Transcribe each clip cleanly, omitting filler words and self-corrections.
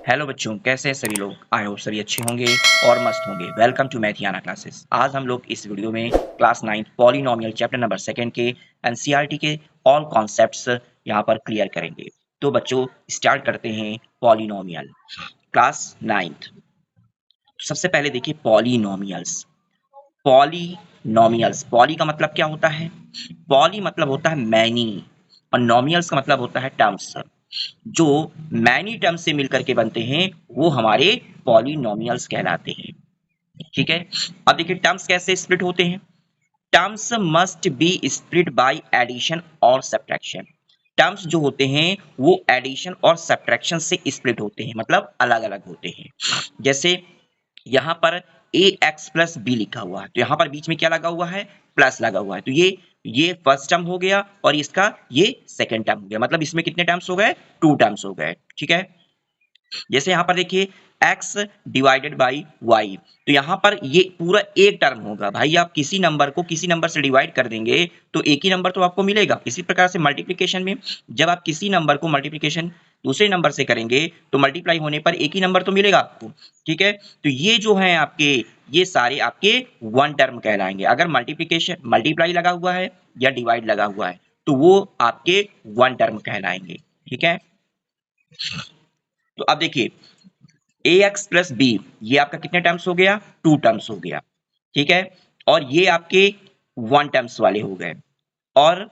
Hello बच्चों, कैसे हैं सभी लोग। आई होप सभी अच्छे होंगे और मस्त होंगे। Welcome to Mathiyana classes. आज हम लोग इस वीडियो में क्लास 9 पॉलिनोमियल चैप्टर नंबर 2 के एनसीईआरटी के ऑल कॉन्सेप्ट्स यहाँ पर क्लियर करेंगे। तो बच्चों स्टार्ट करते हैं पॉलिनोमियल क्लास 9th। सबसे पहले देखिए पॉलिनोमियल्स। पॉलिनोमियल्स, पॉली का मतलब क्या होता है? पॉली मतलब होता है मैनी और नोमियल्स का मतलब होता है टर्म्स। जो मैनी टर्म्स से मिलकर के बनते हैं वो हमारे पॉलिनोमियल्स कहलाते हैं। ठीक है, अब देखिए टर्म्स कैसे स्प्लिट होते हैं। Terms must be split by addition और सब्ट्रैक्शन। टर्म्स जो होते हैं वो एडिशन और सब्ट्रैक्शन से स्प्लिट होते हैं, मतलब अलग अलग होते हैं। जैसे यहाँ पर ए एक्स प्लस बी लिखा हुआ है तो यहाँ पर बीच में क्या लगा हुआ है? प्लस लगा हुआ है। तो ये फर्स्ट टर्म हो गया और इसका ये सेकंड टर्म हो गया। मतलब इसमें कितने टर्म्स हो गए? 2 टर्म्स हो गए। ठीक है, जैसे यहाँ पर देखिए x डिवाइडेड बाई y, तो यहाँ पर ये पूरा एक टर्म होगा। भाई आप किसी नंबर को किसी नंबर से डिवाइड कर देंगे तो एक ही नंबर तो आपको मिलेगा। इसी प्रकार से मल्टीप्लिकेशन में जब आप किसी नंबर को मल्टीप्लिकेशन दूसरे नंबर से करेंगे तो मल्टीप्लाई होने पर एक ही नंबर तो मिलेगा आपको। ठीक है, तो ये जो है आपके, ये सारे आपके वन टर्म कहलाएंगे। अगर मल्टीप्लिकेशन मल्टीप्लाई लगा हुआ है या डिवाइड लगा हुआ है तो वो आपके वन टर्म कहलाएंगे। ठीक है, तो अब देखिए ए एक्स प्लस बी, ये आपका कितने टर्म्स हो गया? 2 टर्म्स हो गया। ठीक है, और ये आपके 1 टर्म्स वाले हो गए। और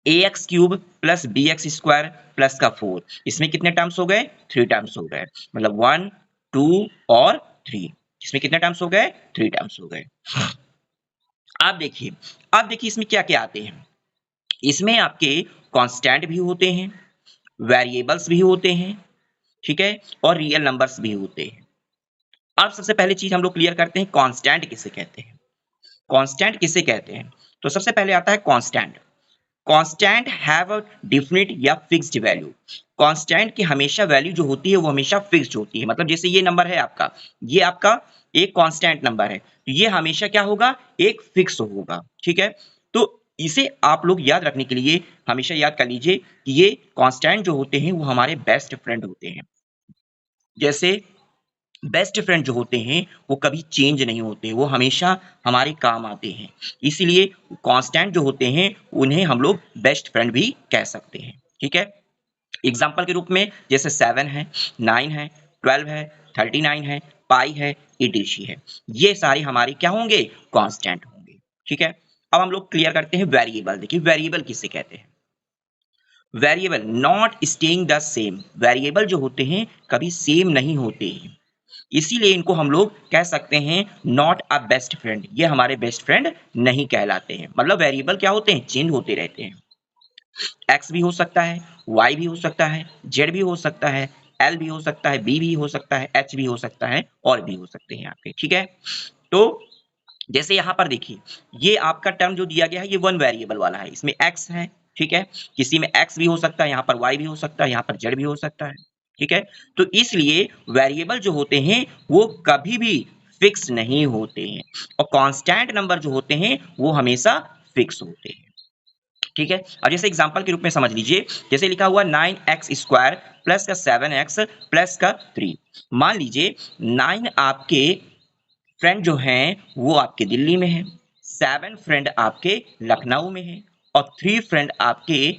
A X cube plus B X square plus का 4, इसमें कितने टर्म्स हो गए? 3 टर्म्स हो गए। मतलब 1 2 और 3, इसमें कितने टर्म्स हो गए? 3 टर्म्स हो गए। अब देखिए इसमें क्या क्या आते हैं। इसमें आपके कांस्टेंट भी होते हैं, वेरिएबल्स भी होते हैं, ठीक है, और रियल नंबर्स भी होते हैं। अब सबसे पहले चीज हम लोग क्लियर करते हैं, कांस्टेंट किसे कहते हैं। कांस्टेंट किसे कहते हैं? तो सबसे पहले आता है constant. Constant have a definite या फिक्स्ड वैल्यू। कांस्टेंट की हमेशा वैल्यू जो होती है वो हमेशा फिक्स्ड होती है। मतलब जैसे ये नंबर है आपका, ये आपका एक कांस्टेंट नंबर है तो ये हमेशा क्या होगा? एक फिक्स होगा। ठीक है, तो इसे आप लोग याद रखने के लिए हमेशा याद कर लीजिए कि ये कांस्टेंट जो होते हैं वो हमारे बेस्ट फ्रेंड होते हैं। जैसे बेस्ट फ्रेंड जो होते हैं वो कभी चेंज नहीं होते, वो हमेशा हमारे काम आते हैं। इसीलिए कांस्टेंट जो होते हैं उन्हें हम लोग बेस्ट फ्रेंड भी कह सकते हैं। ठीक है, एग्जाम्पल के रूप में जैसे 7 है, 9 है, 12 है, 39 है, पाई है, ईटीसी है, ये सारे हमारे क्या होंगे? कांस्टेंट होंगे। ठीक है, अब हम लोग क्लियर करते हैं वेरिएबल। देखिए वेरिएबल किसे कहते हैं। Variable not staying the same. Variable जो होते हैं कभी सेम नहीं होते हैं, इसीलिए इनको हम लोग कह सकते हैं नॉट अ बेस्ट फ्रेंड। ये हमारे बेस्ट फ्रेंड नहीं कहलाते हैं। मतलब वेरिएबल क्या होते हैं? चेंज होते रहते हैं। एक्स भी हो सकता है, वाई भी हो सकता है, जेड भी हो सकता है, एल भी हो सकता है, बी भी हो सकता है, एच भी हो सकता है और भी हो सकते हैं आपके। ठीक है, तो जैसे यहाँ पर देखिए ये आपका टर्म जो दिया गया है ये वन वेरिएबल वाला है, इसमें एक्स है। ठीक है, किसी में एक्स भी हो सकता है, यहाँ पर वाई भी हो सकता है, यहाँ पर जेड भी हो सकता है। ठीक है, तो इसलिए वेरिएबल जो होते हैं वो कभी भी फिक्स नहीं होते हैं और कांस्टेंट नंबर जो होते हैं वो हमेशा फिक्स होते हैं। ठीक है, अब जैसे एग्जांपल के रूप में समझ लीजिए, जैसे लिखा हुआ 9x स्क्वायर प्लस का 7x प्लस का 3। मान लीजिए 9 आपके फ्रेंड जो हैं वो आपके दिल्ली में है, 7 फ्रेंड आपके लखनऊ में है और 3 फ्रेंड आपके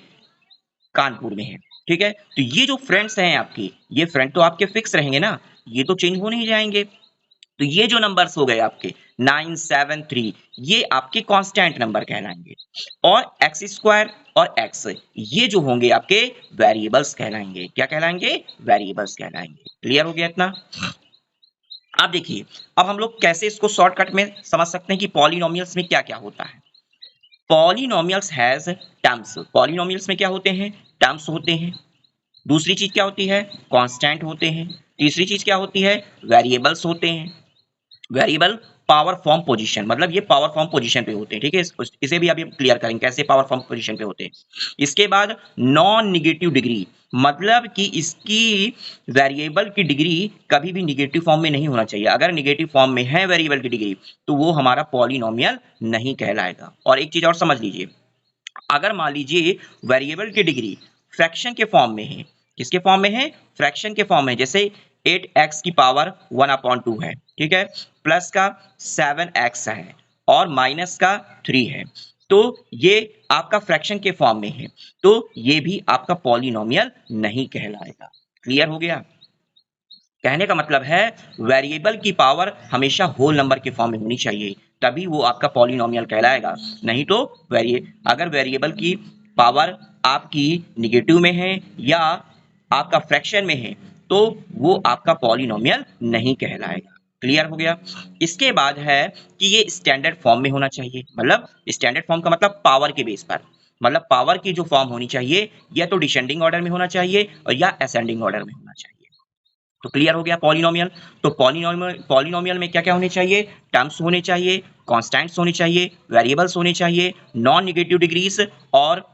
कानपुर में है। ठीक है, तो ये जो फ्रेंड्स हैं आपके, ये फ्रेंड तो आपके फिक्स रहेंगे ना, ये तो चेंज हो नहीं जाएंगे। तो ये जो नंबर्स हो गए आपके 9 7 3, ये आपके कांस्टेंट नंबर कहलाएंगे। और एक्स स्क्वायर और एक्स, ये जो होंगे आपके वेरिएबल्स कहलाएंगे। क्या कहलाएंगे? वेरिएबल्स कहलाएंगे। क्लियर हो गया इतना? अब देखिए, अब हम लोग कैसे इसको शॉर्टकट में समझ सकते हैं कि पॉलिनोमियल्स में क्या क्या होता है। Polynomials has terms. पॉलिनोमियल्स में क्या होते हैं? टर्म्स होते हैं। दूसरी चीज क्या होती है? कांस्टेंट होते हैं। तीसरी चीज क्या होती है? वेरिएबल्स होते हैं। वेरिएबल पावर फॉर्म पोजीशन, मतलब ये पावर फॉर्म पोजीशन पे होते हैं। ठीक है, इसे भी अभी क्लियर करेंगे कैसे पावर फॉर्म पोजीशन पे होते हैं। इसके बाद नॉन निगेटिव डिग्री, मतलब कि इसकी वेरिएबल की डिग्री कभी भी निगेटिव फॉर्म में नहीं होना चाहिए। अगर निगेटिव फॉर्म में है वेरिएबल की डिग्री तो वो हमारा पॉलिनोमियल नहीं कहलाएगा। और एक चीज और समझ लीजिए, अगर मान लीजिए वेरिएबल की डिग्री फ्रैक्शन के फॉर्म में है, किसके फॉर्म में है? फ्रैक्शन के फॉर्म में, जैसे 8x की पावर 1/2 है, ठीक है, प्लस का 7x है और माइनस का 3 है, तो ये आपका फ्रैक्शन के फॉर्म में है, तो ये भी आपका पॉलिनोमियल नहीं कहलाएगा। क्लियर हो गया? कहने का मतलब है वेरिएबल की पावर हमेशा होल नंबर के फॉर्म में होनी चाहिए, तभी वो आपका पॉलिनोमियल कहलाएगा। नहीं तो अगर वेरिएबल की पावर आपकी निगेटिव में है या आपका फ्रैक्शन में है, तो वो आपका पॉलिनोमियल नहीं कहलाएगा। क्लियर हो गया? इसके बाद है कि ये स्टैंडर्ड फॉर्म में होना चाहिए। मतलब स्टैंडर्ड फॉर्म का मतलब पावर के बेस पर, मतलब पावर की जो फॉर्म होनी चाहिए या तो डिसेंडिंग ऑर्डर में होना चाहिए और या असेंडिंग ऑर्डर में होना चाहिए। तो क्लियर हो गया पॉलिनोमियल। तो पॉलिनोमियल में क्या क्या होने चाहिए? टर्म्स होने चाहिए, कांस्टेंट्स होने चाहिए, वेरिएबल्स होने चाहिए, नॉन नेगेटिव डिग्रीज और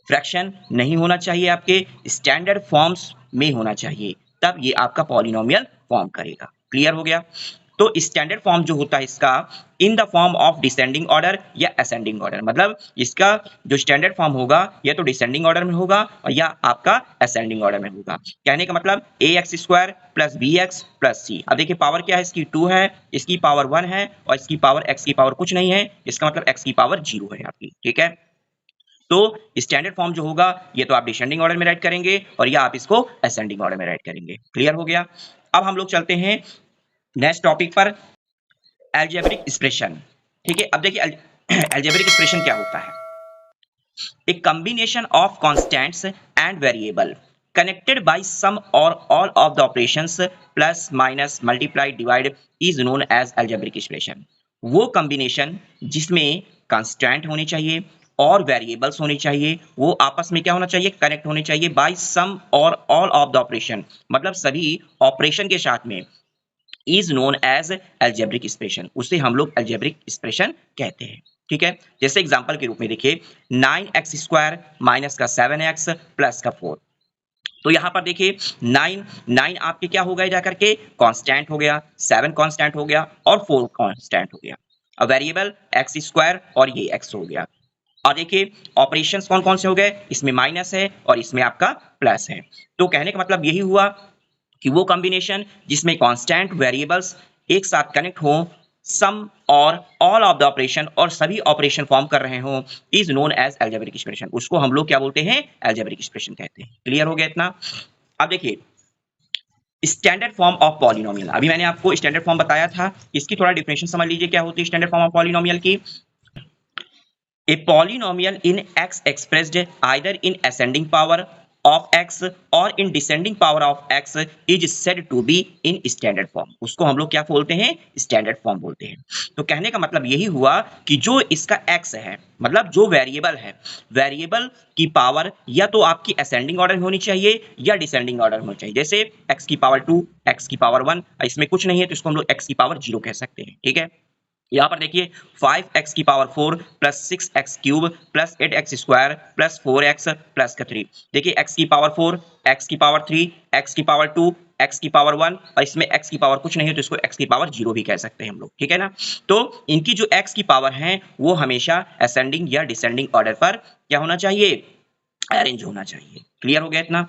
फ्रैक्शन नहीं होना चाहिए, आपके स्टैंडर्ड फॉर्म्स में होना चाहिए, तब ये आपका पॉलिनोमियल फॉर्म करेगा। क्लियर हो गया? तो स्टैंडर्ड फॉर्म जो होता है इसका in the form of descending order या असेंडिंग ऑर्डर, मतलब इसका जो स्टैंडर्ड फॉर्म होगा या तो डिसेंडिंग ऑर्डर में होगा और या आपका असेंडिंग ऑर्डर में होगा। कहने का मतलब ax square plus bx plus c। अब देखिए पावर क्या है इसकी? 2 है, इसकी पावर 1 है और इसकी पावर x की पावर कुछ नहीं है, इसका मतलब x की पावर 0 है आपकी। ठीक है, तो स्टैंडर्ड फॉर्म जो होगा ये तो आप डिसेंडिंग ऑर्डर में राइट करेंगे और या आप इसको असेंडिंग ऑर्डर में राइट करेंगे। क्लियर हो गया? अब हम लोग चलते हैं नेक्स्ट टॉपिक पर, अलजेब्रिक एक्सप्रेशन। ठीक है, अब देखिए अलजेब्रिक एक्सप्रेशन क्या होता है? A combination of constants and variable connected by sum or all of the operations plus minus multiply divide is known as algebraic expression। वो combination जिसमें constant होने चाहिए और वेरिएबल्स होने चाहिए, वो आपस में क्या होना चाहिए? कनेक्ट होने चाहिए बाय सम और ऑल ऑफ द ऑपरेशन, मतलब सभी ऑपरेशन के साथ में, is known as algebraic expression, उसे हम लोग एल्जेब्रिक एक्सप्रेशन कहते हैं। ठीक है, जैसे एग्जांपल के रूप में देखिए 9x स्क्वायर माइनस का 7x प्लस का 4। तो यहां पर देखिए 9 आपके क्या हो गए जाकर के? कांस्टेंट हो गया, 7 कांस्टेंट हो गया और 4 कांस्टेंट हो गया। अब वेरिएबल x स्क्वायर और ये x हो गया। और देखिए ऑपरेशंस कौन कौन से हो गए? इसमें माइनस है और इसमें आपका प्लस है। तो कहने का मतलब यही हुआ कि वो कॉम्बिनेशन जिसमें कांस्टेंट वेरिएबल्स एक साथ कनेक्ट हो, सम और ऑल ऑफ द ऑपरेशन और सभी ऑपरेशन फॉर्म कर रहे हो, is known as algebraic expression, उसको हम लोग क्या बोलते हैं? एल्जेब्रिक एक्सप्रेशन कहते हैं। क्लियर हो गया इतना? अब देखिए स्टैंडर्ड फॉर्म ऑफ पॉलिनोमियल, अभी मैंने आपको स्टैंडर्ड फॉर्म बताया था, इसकी थोड़ा डिफिनेशन समझ लीजिए क्या होती है स्टैंडर्ड फॉर्म ऑफ पॉलिनोमियल की। A polynomial in x expressed either in ascending power of x or in descending power of x is said to be in standard form। उसको हम लोग क्या बोलते हैं? स्टैंडर्ड फॉर्म बोलते हैं। तो कहने का मतलब यही हुआ कि जो इसका x है, मतलब जो वेरिएबल है, वेरिएबल की पावर या तो आपकी असेंडिंग ऑर्डर में होनी चाहिए या डिसेंडिंग ऑर्डर में होनी चाहिए। जैसे x की पावर 2, x की पावर 1, इसमें कुछ नहीं है तो इसको हम लोग x की पावर 0 कह सकते हैं। ठीक है, यहाँ पर देखिए 5x की power 4 plus 6x cube plus 8x square plus 4x plus का 3। देखिए x की पावर 4, x की पावर 3, x की पावर 2, x की पावर 1 और इसमें x की पावर कुछ नहीं है तो इसको x की पावर 0 भी कह सकते हैं हम लोग। ठीक है ना? तो इनकी जो x की पावर है वो हमेशा असेंडिंग या डिसेंडिंग ऑर्डर पर क्या होना चाहिए? अरेंज होना चाहिए। क्लियर हो गया इतना?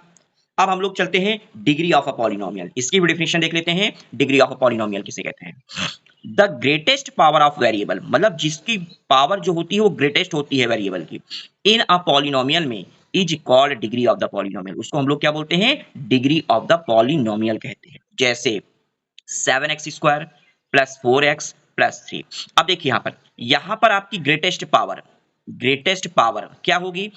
अब हम लोग चलते हैं डिग्री ऑफ अ पॉलिनोमियल, इसकी भी डेफिनेशन देख लेते हैं। डिग्री ऑफ अ पॉलिनोमियल किसे कहते हैं? The greatest power of variable, मतलब जिसकी पावर जो होती है वो ग्रेटेस्ट होती है वेरिएबल की, इन अ पॉलिनोमियल में is called degree of the polynomial, उसको हम लोग क्या बोलते हैं? डिग्री ऑफ द पॉलिनोमियल कहते हैं। जैसे 7x square plus 4x plus 3। अब देखिए यहां पर आपकी ग्रेटेस्ट पावर क्या होगी?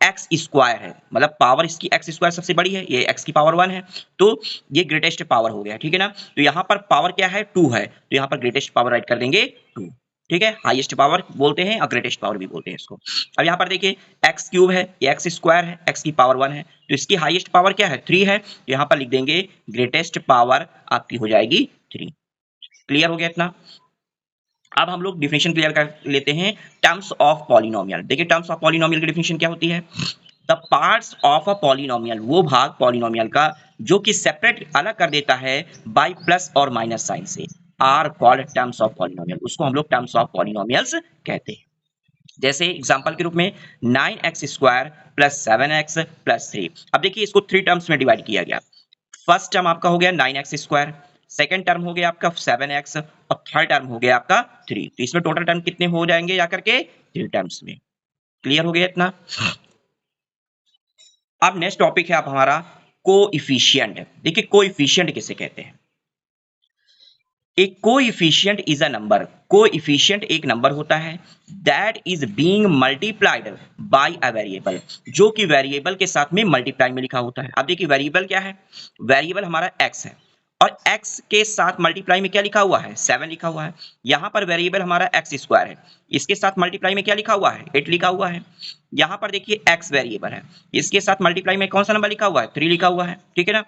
एक्स स्क्वायर है, मतलब पावर इसकी एक्स स्क्वायर सबसे बड़ी है, ये एक्स की पावर 1 है, तो ये ग्रेटेस्ट पावर हो गया। ठीक है ना? तो यहाँ पर पावर क्या है? 2 है, तो यहाँ पर ग्रेटेस्ट पावर राइट कर देंगे 2। ठीक है, हाईएस्ट पावर बोलते हैं और ग्रेटेस्ट पावर भी बोलते हैं इसको। अब यहाँ पर देखिए एक्स क्यूब है, ये एक्स स्क्वायर है, एक्स की पावर 1 है, तो इसकी हाईएस्ट पावर क्या है? 3 है, तो यहाँ पर लिख देंगे ग्रेटेस्ट पावर आपकी हो जाएगी 3। क्लियर हो गया इतना? अब हम लोग डिफिनेशन क्लियर कर लेते हैं टर्म्स ऑफ पॉलिनोमियल। देखिए टर्म्स ऑफ पॉलिनोमियल की डिफिनेशन क्या होती है? The parts of a polynomial, वो भाग पॉलिनोमियल का जो कि सेपरेट अलग कर देता है बाय प्लस और माइनस साइन से, are called terms of polynomial, उसको हम लोग टर्म्स ऑफ पॉलिनोमियल्स कहते हैं। जैसे एग्जांपल के रूप में 9x square plus 7x plus 3। अब देखिए इसको 3 टर्म्स में डिवाइड किया गया। फर्स्ट टर्म आपका हो गया 9x², सेकंड टर्म हो गया आपका 7x और थर्ड टर्म हो गया आपका 3। तो इसमें टोटल टर्म कितने हो जाएंगे जाकर के 3 टर्म्स में। क्लियर हो गया इतना। अब नेक्स्ट टॉपिक है आप हमारा कोएफिशिएंट। देखिए कोएफिशिएंट किसे कहते हैं। एक coefficient is a number, coefficient एक नंबर होता है that is being multiplied by a variable, जो कि वेरिएबल के साथ में मल्टीप्लाई में लिखा होता है। अब देखिए वेरिएबल क्या है, वेरिएबल हमारा x है और x के साथ मल्टीप्लाई में क्या लिखा हुआ है 7 लिखा हुआ है। यहां पर वेरिएबल हमारा x² है, इसके साथ मल्टीप्लाई में क्या लिखा हुआ है 8 लिखा हुआ है। यहां पर देखिए x वेरिएबल है, इसके साथ मल्टीप्लाई में कौन सा नंबर लिखा हुआ है 3 लिखा हुआ है, ठीक है ना।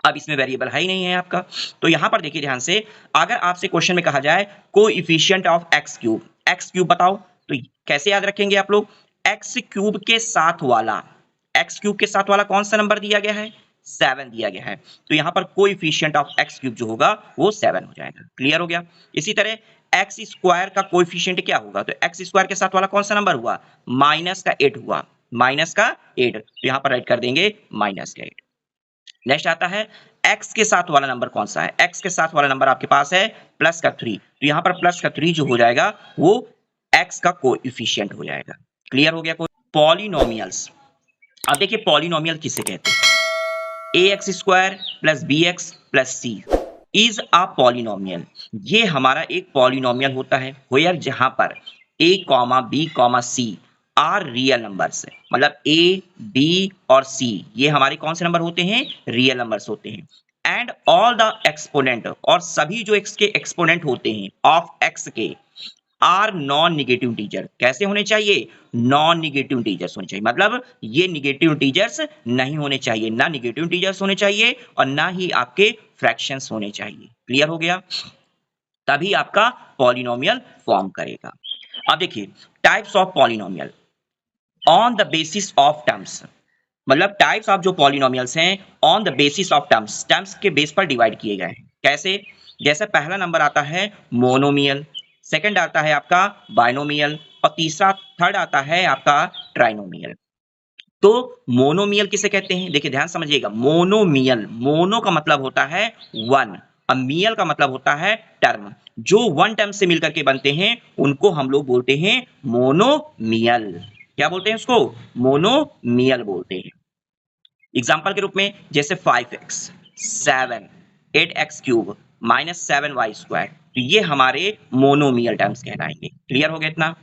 अब इसमें वेरिएबल है ही नहीं है आपका, तो यहां पर देखिए ध्यान से, अगर आपसे क्वेश्चन में कहा जाए कोएफिशिएंट ऑफ एक्स क्यूब बताओ, तो कैसे याद रखेंगे आप लोग, एक्स क्यूब के साथ वाला, एक्स क्यूब के साथ वाला कौन सा नंबर दिया गया है 7 दिया गया है, तो यहां पर कोएफिशिएंट ऑफ एक्स क्यूब जो होगा वो 7 हो जाएगा। क्लियर हो गया। इसी तरह एक्स स्क्वायर का कोएफिशिएंट क्या होगा, तो एक्स स्क्वायर के साथ वाला कौन सा नंबर हुआ माइनस का 8 हुआ, माइनस का 8, तो यहां पर राइट कर देंगे माइनस का 8। नेक्स्ट आता है x के साथ वाला नंबर कौन सा है, x के साथ वाला नंबर आपके पास है प्लस का 3, तो यहां पर प्लस का 3 जो हो जाएगा वो x का कोएफिशिएंट हो जाएगा। क्लियर हो गया। कोई पॉलिनोमियल्स, अब देखिए पॉलिनोमियल किसे कहते हैं, ax² plus bx plus c is a polynomial. ये हमारा एक पॉलिनोमियल होता है वेयर जहां पर a, b, c are real numbers, मतलब a, b और c ये हमारे कौन से नंबर होते हैं रियल नंबर्स होते हैं। एंड ऑल द एक्सपोनेंट, और सभी जो x के एक्सपोनेंट होते हैं ऑफ x के आर नॉन निगेटिव इंटीजर, कैसे होने चाहिए नॉन निगेटिव इंटीजर्स होने चाहिए, मतलब ये निगेटिव इंटीजर्स नहीं होने चाहिए, ना निगेटिव इंटीजर्स होने चाहिए और ना ही आपके फ्रैक्शंस होने चाहिए। क्लियर हो गया, तभी आपका पॉलिनोमियल फॉर्म करेगा। अब देखिए types of polynomial on the basis of terms, मतलब टाइप्स ऑफ जो पॉलिनोमियल्स हैं on the basis of terms, terms के बेस पर डिवाइड किए गए हैं। कैसे, जैसे पहला नंबर आता है मोनोमियल, सेकंड आता है आपका बाइनोमियल और तीसरा थर्ड आता है आपका ट्राइनोमियल। तो मोनोमियल किसे कहते हैं, देखिए ध्यान समझिएगा, मोनोमियल, मोनो का मतलब होता है वन और मियल का मतलब होता है टर्म, जो वन टर्म से मिलकर के बनते हैं उनको हम लोग बोलते हैं मोनोमियल। क्या बोलते हैं उसको, मोनोमियल बोलते हैं। एग्जाम्पल के रूप में जैसे 5x 7 8x³ -7y², तो ये हमारे मोनोमियल टर्म्स कहलाएंगे। क्लियर हो गया इतना।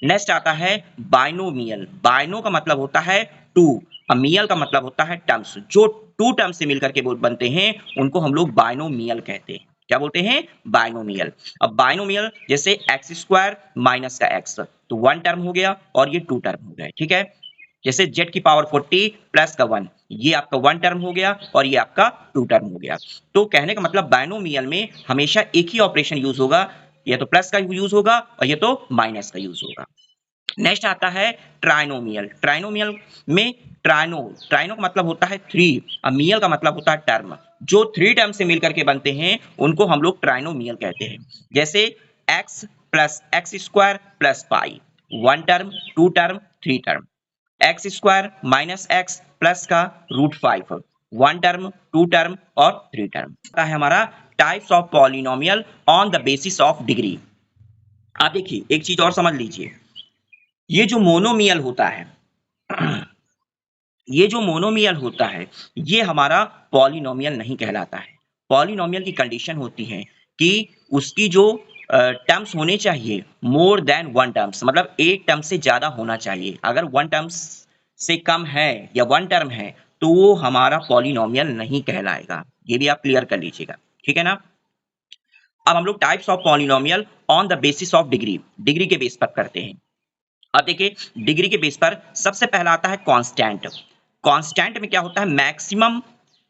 नेक्स्ट आता है बाइनोमियल, बाइनो का मतलब होता है टू और मियल का मतलब होता है टर्म्स, जो टू टर्म्स से मिलकर के बनते हैं उनको हम लोग बाइनोमियल कहते हैं। क्या बोलते हैं बाइनोमियल। अब बाइनोमियल जैसे x² माइनस का x, तो वन टर्म हो गया और ये टू टर्म हो गए, ठीक है। जैसे z की पावर 40 प्लस का 1, ये आपका वन टर्म हो गया और ये आपका टू टर्म हो गया। तो कहने का मतलब बाइनोमियल में हमेशा एक ही ऑपरेशन यूज होगा, या तो प्लस का यूज होगा और ये तो माइनस का यूज होगा। नेक्स्ट आता है ट्राइनोमियल, ट्राइनोमियल में ट्राइनो, ट्राइनो का मतलब होता है 3 और मियल का मतलब होता है टर्म, जो 3 टर्म से मिलकर के बनते हैं उनको हम लोग ट्राइनोमियल कहते हैं। जैसे x plus x² plus pi, one term two term three term, x² minus x plus का √5, वन टर्म टू टर्म और थ्री टर्म। है हमारा types of polynomial on the basis of degree. आप देखिए एक चीज और समझ लीजिए, ये जो मोनोमियल होता है ये जो मोनोमियल होता है ये हमारा पॉलिनोमियल नहीं कहलाता है। पॉलिनोमियल की कंडीशन होती है कि उसकी जो टर्म्स होने चाहिए मोर देन वन टर्म्स, मतलब एक टर्म से ज्यादा होना चाहिए। अगर वन टर्म्स से कम है या वन टर्म है तो वो हमारा पॉलिनोमियल नहीं कहलाएगा। ये भी आप क्लियर कर लीजिएगा, ठीक है ना। अब हम लोग types of polynomial on the basis of degree, degree के बेस पर करते हैं। अब देखिए डिग्री के बेस पर सबसे पहला आता है कांस्टेंट। कांस्टेंट में क्या होता है, मैक्सिमम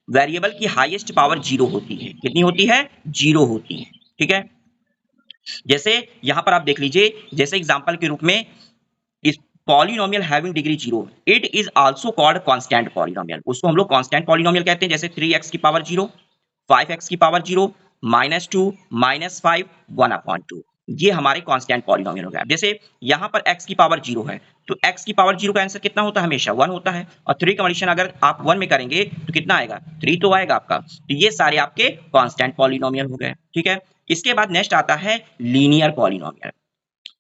वेरिएबल की हाईएस्ट पावर 0 होती है। कितनी होती है 0 होती है, ठीक है। जैसे यहां पर आप देख लीजिए, जैसे एग्जांपल के रूप में इस polynomial having degree 0 it is also called constant polynomial, उसको हम लोग कांस्टेंट पॉलिनोमियल कहते हैं। जैसे 3x की पावर 0, 5x की पावर 0, -2 -5 1/2, ये हमारे कांस्टेंट पॉलिनोमियल हो गया। जैसे यहाँ पर x की पावर 0 है, तो x की पावर 0 का आंसर कितना होता है? हमेशा 1 होता है। और 3 का एडिशन अगर आप 1 में करेंगे तो कितना आएगा? 3 तो आएगा आपका। तो ये सारे आपके कांस्टेंट पॉलिनोमियल हो गए, ठीक है। इसके बाद नेक्स्ट आता है लीनियर पॉलिनोमियल।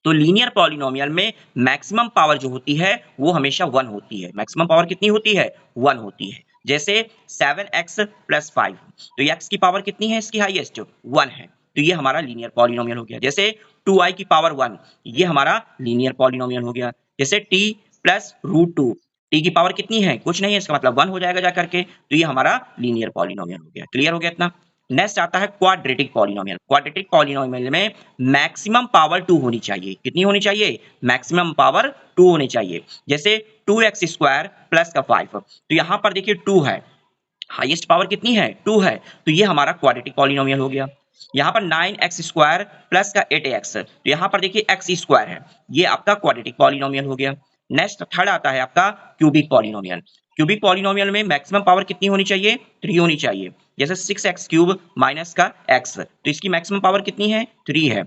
तो लीनियर पॉलिनोमियल में मैक्सिमम पावर जो होती है वो हमेशा 1 होती है। मैक्सिमम पावर कितनी होती है? 1 होती है। जैसे 7x + 5, तो x की पावर कितनी है इसकी? हाईएस्ट 1 है, तो ये हमारा लीनियर पॉलिनोमियल हो गया। जैसे 2i की पावर 1, ये हमारा लीनियर पॉलिनोमियल हो गया। जैसे t + √2, t की पावर कितनी है? कुछ नहीं है, इसका मतलब 1 हो जाएगा जा करके, तो ये हमारा लीनियर पॉलिनोमियल हो गया। क्लियर हो गया इतना? नेक्स्ट आता है क्वाड्रेटिक पॉलिनोमियल। क्वाड्रेटिक पॉलिनोमियल में मैक्सिमम पावर 2 होनी चाहिए। कितनी होनी चाहिए? मैक्सिमम पावर 2 होनी चाहिए। जैसे 2x² प्लस का 5, तो यहां पर देखिए 2 है, हाईएस्ट पावर कितनी है? 2 है, तो ये हमारा क्वाड्रेटिक पॉलिनोमियल हो गया। यहाँ पर 9x² प्लस का 8x, तो यहाँ पर देखिए x² है, ये आपका क्वाड्रेटिक पॉलिनोमियल हो गया। नेक्स्ट थर्ड आता है आपका क्यूबिक पॉलिनोमियल। क्यूबिक पॉलिनोमियल में मैक्सिमम पावर कितनी होनी चाहिए? 3 होनी चाहिए। जैसे 6x³ माइनस का x, तो इसकी मैक्सिमम पावर कितनी है? 3 है।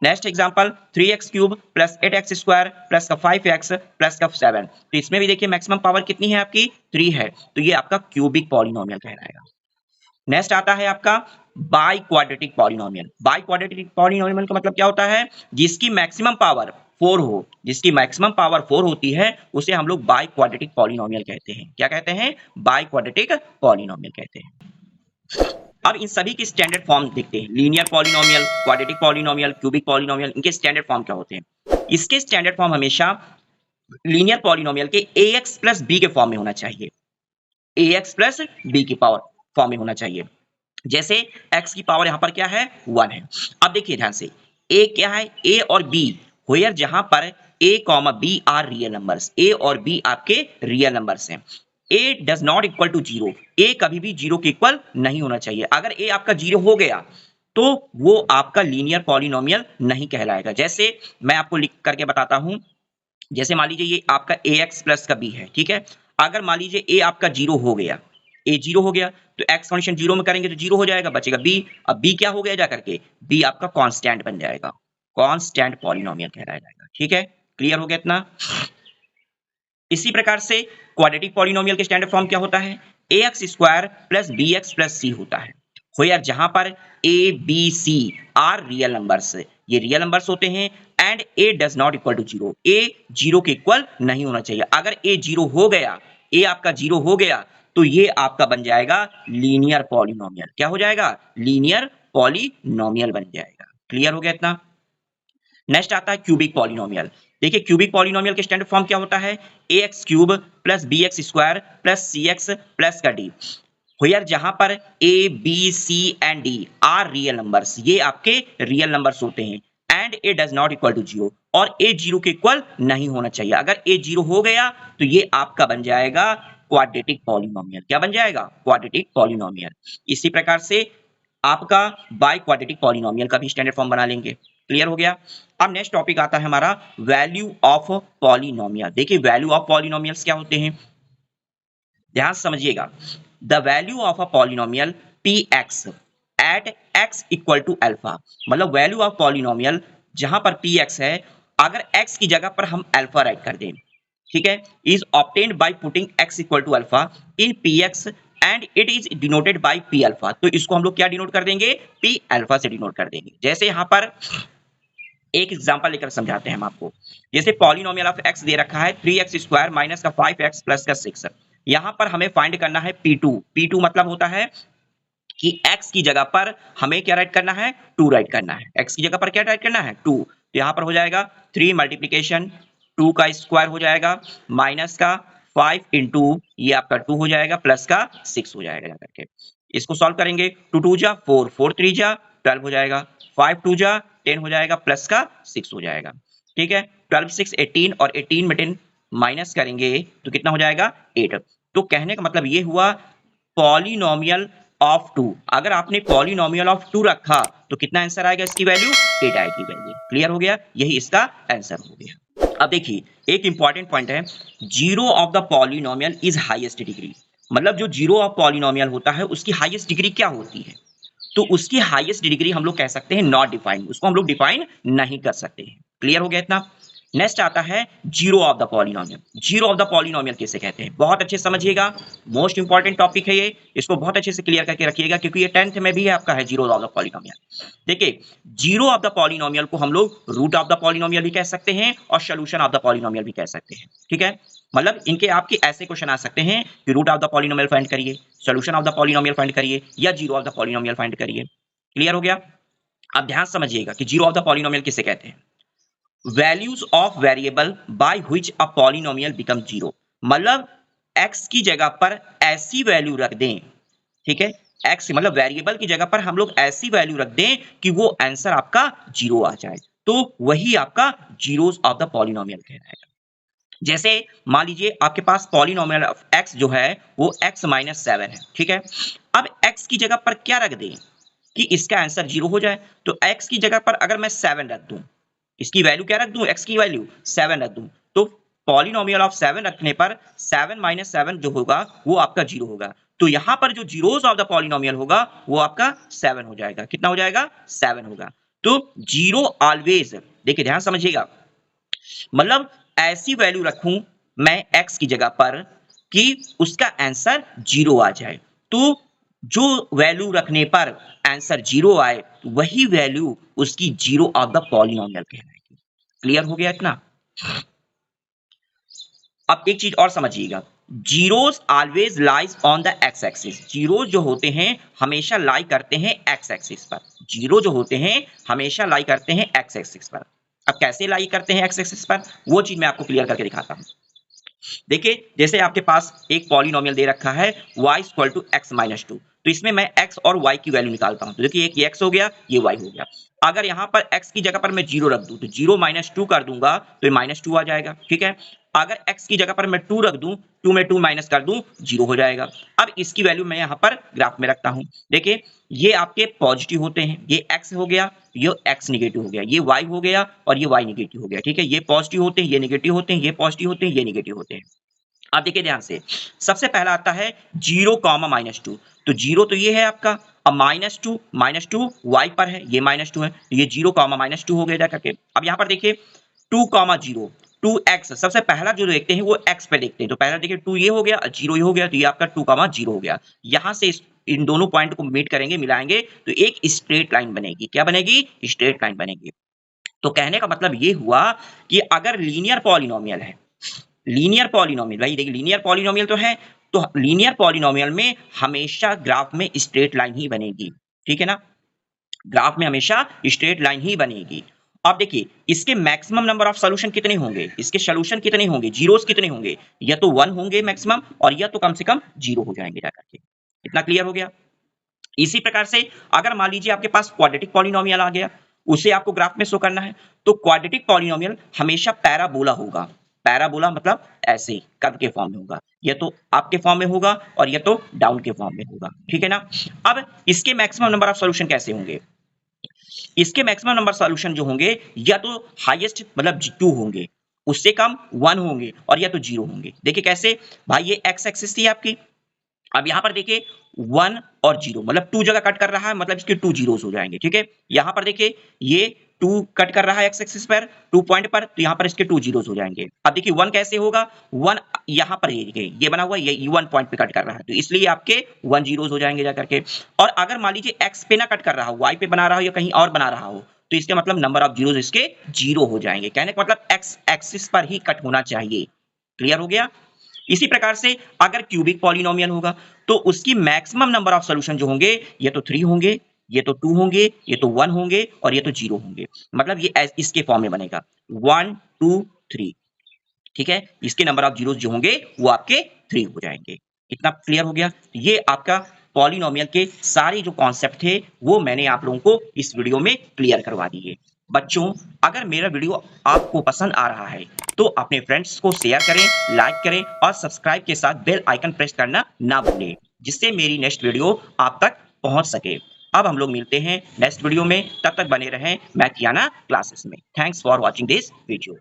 Next example 3x³ plus 8x² plus का 5x प्लस का 7, तो इसमें भी देखिए मैक्सिमम पावर कितनी है आपकी? 3 है, तो ये आपका क्यूबिक पॉलिनोमियल कहलाएगा। नेक्स्ट आता है आपका by quadratic polynomial. By quadratic polynomial का मतलब क्या होता है? जिसकी मैक्सिमम पावर 4 हो, जिसकी मैक्सिमम पावर 4 होती है उसे हम लोग बाई क्वाड्रेटिक पॉलिनोमियल कहते हैं। क्या कहते हैं? बाई क्वाड्रेटिक पॉलिनोमियल कहते हैं। अब इन सभी की स्टैंडर्ड फॉर्म देखते हैं। Linear polynomial, quadratic polynomial, cubic polynomial, इनके स्टैंडर्ड फॉर्म क्या होते हैं? इसके स्टैंडर्ड फॉर्म हमेशा लीनियर पॉलिनोमियल के ax + b के फॉर्म में होना चाहिए। ax + b की पावर फॉर्म में होना चाहिए। जैसे x की पावर यहां पर क्या है? 1 है। अब देखिए ध्यान से, a क्या है? a और b, वेयर जहां पर a, b are real numbers, a और b आपके रियल नंबर्स हैं। a does not equal to 0, a कभी भी 0 के इक्वल नहीं होना चाहिए। अगर a आपका 0 हो गया तो वो आपका लीनियर पॉलिनोमियल नहीं कहलाएगा। जैसे मैं आपको लिख करके बताता हूं, जैसे मान लीजिए ये आपका ax प्लस का b है, ठीक है। अगर मान लीजिए a आपका 0 हो गया, a 0 हो गया, तो x कंडीशन 0 में करेंगे तो 0 हो जाएगा, बचेगा b। अब b क्या हो गया जा करके? b आपका कांस्टेंट बन जाएगा, कांस्टेंट पॉलिनोमियल कहलाया जाएगा, ठीक है। क्लियर हो गया इतना? इसी प्रकार से क्वाड्रेटिक पॉलिनोमियल के स्टैंडर्ड फॉर्म क्या होता है? ax² + bx + c होता है, वेयर जहां पर a, b, c are real numbers, ये रियल नंबर्स होते हैं। And a does not equal to 0, a 0 के इक्वल नहीं होना चाहिए। अगर a 0 हो गया, a आपका 0 हो गया, तो ये आपका बन जाएगा लीनियर पॉलिनोमियल। क्या हो जाएगा? लीनियर पॉलिनोमियल बन जाएगा। क्लियर हो गया इतना? नेक्स्ट आता है क्यूबिक पॉलिनोमियल। देखिए क्यूबिक पॉलिनोमियल के स्टैंडर्ड फॉर्म क्या होता है? ax³ + bx² + cx प्लस का d, वेयर जहां पर a, b, c and d are real numbers, ये आपके रियल नंबर्स होते हैं। And a does not equal to 0, और a 0 के इक्वल नहीं होना चाहिए। अगर a 0 हो गया तो ये आपका बन जाएगा क्वाड्रेटिक पॉलिनोमियल। क्या बन जाएगा? Quadratic polynomial. इसी प्रकार से आपका बाई क्वाड्रेटिक पॉलिनोमियल का भी स्टैंडर्ड फॉर्म बना लेंगे। क्लियर हो गया? अब नेक्स्ट टॉपिक आता है हमारा वैल्यू ऑफ पॉलिनोमियल। देखिए वैल्यू ऑफ पॉलिनोमियल्स क्या होते हैं, ध्यान से समझिएगा। The value of a polynomial px at x equal to alpha, मतलब वैल्यू ऑफ पॉलिनोमियल जहां पर px है, अगर x की जगह पर हम अल्फा राइट कर दें, ठीक है, is obtained by putting x equal to alpha in px and it is denoted by p alpha. तो इसको हम लोग क्या डिनोट कर देंगे? p अल्फा से डिनोट कर देंगे। जैसे यहां पर एक एग्जांपल लेकर समझाते हैं हम आपको। जैसे पॉलिनोमियल ऑफ x दे रखा है 3x² माइनस का 5x प्लस का 6। यहां पर हमें फाइंड करना है p2। p2 मतलब होता है कि x की जगह पर हमें क्या राइट करना है? 2 राइट करना है। x की जगह पर क्या राइट करना है? 2। तो यहां पर हो जाएगा 3 मल्टीप्लीकेशन 2 का स्क्वायर हो जाएगा माइनस का 5 इंटू ये आपका 2 हो जाएगा प्लस का 6 हो जाएगा जाकर के। इसको सॉल्व करेंगे, 2 2 जा 4, 4 3 जा 12 हो जाएगा, 5 2 जा 10 हो जाएगा प्लस का 6 हो जाएगा, ठीक है। 12 6 18 और 18 में 10 माइनस करेंगे तो कितना हो जाएगा? 8। तो कहने का मतलब ये हुआ पॉलिनोमियल ऑफ 2। अगर आपने पॉलिनोमियल ऑफ 2 रखा तो कितना आंसर आएगा? इसकी वैल्यू 8 आएगी वैल्यू। क्लियर हो गया? यही इसका आंसर हो गया। अब देखिए एक इंपॉर्टेंट पॉइंट है, zero of the polynomial is highest degree, मतलब जो जीरो ऑफ पॉलिनोमियल होता है उसकी हाईएस्ट डिग्री क्या होती है? तो उसकी हाईएस्ट डिग्री हम लोग कह सकते हैं नॉट डिफाइंड, उसको हम लोग डिफाइन नहीं कर सकते हैं। क्लियर हो गया इतना? नेक्स्ट आता है zero of the polynomial. Zero of the polynomial किसे कहते हैं? बहुत अच्छे से समझिएगा, मोस्ट इंपॉर्टेंट टॉपिक है ये, इसको बहुत अच्छे से क्लियर करके रखिएगा क्योंकि ये 10th में भी आपका है जीरो ऑफ द पॉलिनोमियल। देखिए, जीरो ऑफ द पॉलिनोमियल को हम लोग रूट ऑफ द पॉलिनोमियल भी कह सकते हैं और सॉल्यूशन ऑफ द पॉलिनोमियल भी कह सकते हैं। ठीक है, मतलब इनके आपके ऐसे क्वेश्चन आ सकते हैं कि root of the polynomial find करिए, solution of the polynomial find करिए या zero of the polynomial find करिए। क्लियर हो गया? अब ध्यान समझिएगा कि जीरो ऑफ द पॉलिनोमियल किसे कहते हैं? Values of variable by which a polynomial become zero, मतलब x की जगह पर ऐसी वैल्यू रख दें, ठीक है, x मतलब वेरिएबल की जगह पर हम लोग ऐसी वैल्यू रख दें कि वो आंसर आपका जीरो आ जाए, तो वही आपका जीरोस ऑफ द पॉलिनोमियल कहलाएगा। जैसे मान लीजिए आपके पास पॉलिनोमियल ऑफ x जो है वो x माइनस 7 है, ठीक है। अब x की जगह पर क्या रख दें कि इसका आंसर जीरो हो जाए, तो x की जगह पर अगर मैं 7 रख दूं, इसकी वैल्यू क्या रख दूं, x की वैल्यू 7 रख दूं, तो पॉलिनोमियल ऑफ 7 रखने पर 7 माइनस 7 जो होगा वो आपका जीरो होगा। तो यहां पर जो जीरोस ऑफ द पॉलिनोमियल होगा वो आपका 7 हो जाएगा। कितना हो जाएगा? 7 होगा। तो जीरो ऑलवेज, देखिए ध्यान समझिएगा, मतलब ऐसी वैल्यू रखूं मैं x की जगह पर कि उसका आंसर जीरो आ जाए, तो जो वैल्यू रखने पर आंसर जीरो आए वही वैल्यू उसकी जीरो ऑफ द पॉलिनोमियल कहलाएगी। क्लियर हो गया इतना? अब एक चीज और समझिएगा, zeros always lies on the X axis. Zero जो होते हैं हमेशा लाई करते हैं एक्स एक्सिस पर। जीरो जो होते हैं हमेशा लाई करते हैं एक्स एक्सिस पर। अब कैसे लाई करते हैं एक्स एक्सिस पर, वो चीज मैं आपको क्लियर करके दिखाता हूं। देखिए, जैसे आपके पास एक पॉलिनोमियल दे रखा है y equal to x minus 2, तो इसमें मैं x और y की वैल्यू निकालता हूं। तो देखिए, एक ये x हो गया, ये y हो गया। अगर यहां पर x की जगह पर मैं 0 रख दूं, तो 0 माइनस 2 कर दूंगा तो ये माइनस 2 आ जाएगा, ठीक है। अगर x की जगह पर मैं 2 रख दूं, 2 में 2 माइनस कर दूं, 0 हो जाएगा। अब इसकी वैल्यू मैं यहां पर ग्राफ में रखता हूं। देखिए, ये आपके पॉजिटिव होते हैं, ये x हो गया, ये x निगेटिव हो गया, ये y हो गया और ये y निगेटिव हो गया, ठीक है। ये पॉजिटिव होते हैं, ये निगेटिव होते हैं, ये पॉजिटिव होते हैं, ये निगेटिव होते हैं। अब देखिए ध्यान से, सबसे पहला आता है 0 कॉमा माइनस 2, तो 0 तो ये है आपका, अब माइनस टू y पर है, ये माइनस 2 है, तो ये 0 कॉमा माइनस 2 हो गया जाकर के। अब यहाँ पर देखिए 2 कॉमा 0, 2x, सबसे पहला जो देखते हैं वो x पे देखते हैं, तो पहला देखिए 2 ये हो गया, 0 ये हो गया, तो ये आपका 2 कॉमा 0 हो गया। यहाँ से इन दोनों पॉइंट को मीट करेंगे, मिलाएंगे, तो एक स्ट्रेट लाइन बनेगी। क्या बनेगी? स्ट्रेट लाइन बनेगी। तो कहने का मतलब ये हुआ कि अगर लीनियर पॉलिनोमियल है, लीनियर पॉलिनोमियल, भाई देखिए लीनियर पॉलिनोमियल तो है, तो लीनियर पॉलिनोमियल में हमेशा ग्राफ में स्ट्रेट लाइन ही बनेगी, ठीक है ना। ग्राफ में हमेशा स्ट्रेट लाइन ही बनेगी। अब देखिए, इसके मैक्सिमम नंबर ऑफ सॉल्यूशन कितने होंगे, इसके सॉल्यूशन कितने होंगे, जीरोस कितने होंगे, या तो 1 होंगे मैक्सिमम और या तो कम से कम 0 हो जाएंगे जाकर के। इतना क्लियर हो गया? इसी प्रकार से अगर मान लीजिए आपके पास क्वाड्रेटिक पॉलिनोमियल आ गया, उसे आपको ग्राफ में शो करना है, तो क्वाड्रेटिक पॉलिनोमियल हमेशा पैराबोला होगा। पैराबोला मतलब ऐसे कर्व के फॉर्म में होगा, या तो अप के फॉर्म में होगा और या तो डाउन के फॉर्म में होगा, ठीक है ना। अब इसके मैक्सिमम नंबर ऑफ सॉल्यूशन कैसे होंगे? इसके मैक्सिमम नंबर सॉल्यूशन जो होंगे या तो हाईएस्ट मतलब 2 होंगे, उससे कम 1 होंगे और या तो 0 होंगे। देखिए कैसे, भाई ये एक्स एक्सिस थी आपकी, अब यहां पर देखिए 1 और 0, मतलब 2 जगह कट कर रहा है, मतलब इसके 2 जीरोस हो जाएंगे, ठीक है। यहां पर देखिए ये 2 कट कर रहा है एक्स एक्सिस पर 2 पॉइंट पर, तो यहां पर इसके 2 जीरोस हो जाएंगे। अब देखिए 1 कैसे होगा, 1 यहां पर ये बना हुआ, ये 1 पॉइंट पे कट कर रहा है, तो इसलिए आपके 1 जीरोस हो जाएंगे जाकर के। और अगर मान लीजिए एक्स पे ना कट कर रहा हो, वाई पे बना रहा हो या कहीं और बना रहा हो, तो इसका मतलब नंबर ऑफ जीरोस इसके 0 हो जाएंगे। कहने का मतलब एक्स एक्सिस पर ही कट होना चाहिए। क्लियर हो गया? इसी प्रकार से अगर क्यूबिक पॉलिनोमियल होगा, तो उसकी मैक्सिमम नंबर ऑफ सॉल्यूशन जो होंगे, ये तो 3 होंगे, ये तो 2 होंगे, ये तो 1 होंगे और ये तो 0 होंगे। मतलब ये इसके फॉर्म में बनेगा 1 2 3, ठीक है। इसके नंबर ऑफ जीरोस जो होंगे वो आपके 3 हो जाएंगे। इतना क्लियर हो गया? ये आपका पॉलिनोमियल के सारे जो कॉन्सेप्ट थे वो मैंने आप लोगों को इस वीडियो में क्लियर करवा दिए। बच्चों, अगर मेरा वीडियो आपको पसंद आ रहा है तो अपने फ्रेंड्स को शेयर करें, लाइक करें और सब्सक्राइब के साथ बेल आइकन प्रेस करना ना भूलें, जिससे मेरी नेक्स्ट वीडियो आप तक पहुंच सके। अब हम लोग मिलते हैं नेक्स्ट वीडियो में, तब तक बने रहें मैथियाना क्लासेस में। Thanks for watching this video.